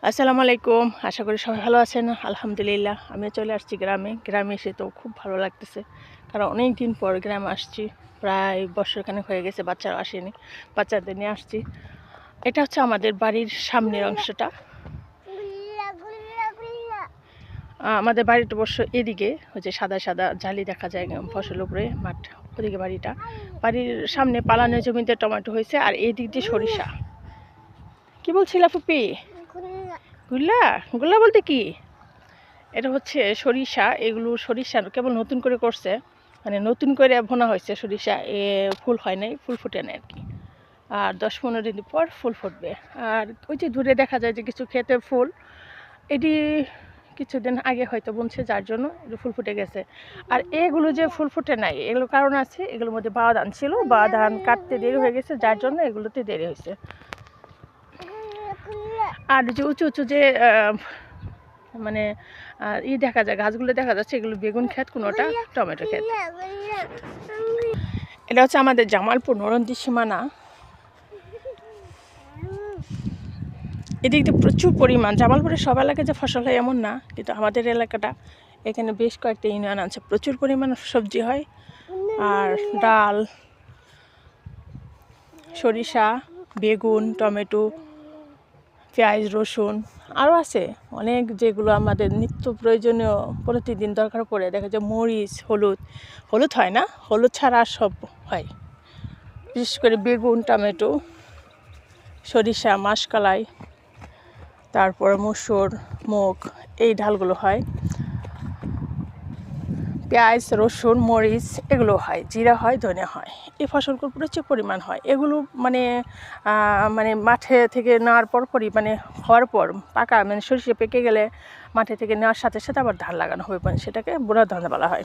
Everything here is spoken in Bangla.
আসসালামু আলাইকুম। আশা করি সবাই ভালো আছেন। আলহামদুলিল্লাহ আমি চলে আসছি গ্রামে। গ্রামে এসে তো খুব ভালো লাগতেছে, কারণ অনেক দিন পর গ্রামে আসছি। প্রায় বছরখানেক হয়ে গেছে, বাচ্চারা আসেনি, বাচ্চাদের নিয়ে আসছি। এটা হচ্ছে আমাদের বাড়ির সামনের অংশটা। আমাদের বাড়িটা অবশ্য এদিকে হচ্ছে সাদা সাদা জালি দেখা যায় ফসলের উপরে মাঠ, ওদিকে বাড়িটা। বাড়ির সামনে পালানো জমিতে টমেটো হয়েছে, আর এই দিক দিয়ে সরিষা। কি বলছিলা ফুপি? গুল্লা গুল্লা বলতে কি? এটা হচ্ছে সরিষা। এগুলো সরিষা কেবল নতুন করে করছে, মানে নতুন করে বোনা হয়েছে সরিষা। ফুল হয় নাই, ফুল ফুটে নাই আর কি। আর 10-15 দিন পর ফুল ফুটবে। আর ওই যে দূরে দেখা যায় যে কিছু ক্ষেতে ফুল, এটি কিছুদিন আগে হয়তো বুনছে, যার জন্য একটু ফুল ফুটে গেছে। আর এগুলো যে ফুল ফুটে নাই, এগুলো কারণ আছে। এগুলোর মধ্যে বাওয়া ধান ছিল, বাওয়া ধান কাটতে দেরি হয়ে গেছে, যার জন্য এগুলোতে দেরি হয়েছে। আর যে উঁচু উঁচু যে মানে দেখা যায়, গাছগুলো দেখা যাচ্ছে, এগুলো বেগুন ক্ষেত, কোনোটা টমেটো ক্ষেত। এটা হচ্ছে আমাদের জামালপুর নরন্দি সীমানা। এদিক দিয়ে প্রচুর পরিমাণ, জামালপুরের সব এলাকায় যে ফসল হয় এমন না, কিন্তু আমাদের এলাকাটা, এখানে বেশ কয়েকটা ইউনিয়ন আছে, প্রচুর পরিমাণ সবজি হয়। আর ডাল, সরিষা, বেগুন, টমেটো, পেঁয়াজ, রসুন, আরও আছে অনেক, যেগুলো আমাদের নিত্য প্রয়োজনীয় প্রতিদিন দরকার পড়ে। দেখা যায় মরিচ, হলুদ। হলুদ হয় না, হলুদ ছাড়া আর সব হয়। বিশেষ করে বেগুন, টমেটো, সরিষা, মাসকলাই, তারপর মসুর, মুগ, এই ডালগুলো হয়। পেঁয়াজ, রসুন, মরিচ এগুলো হয়, জিরা হয়, ধনে হয়। এই ফসলগুলো প্রচুর পরিমাণ হয়। এগুলো মানে মানে মাঠে থেকে নেওয়ার পরপরই, মানে হওয়ার পর পাকা, মানে সরিষা পেকে গেলে মাঠে থেকে নেওয়ার সাথে সাথে আবার ধান লাগানো হবে, মানে সেটাকে বুড়া ধান বলা হয়।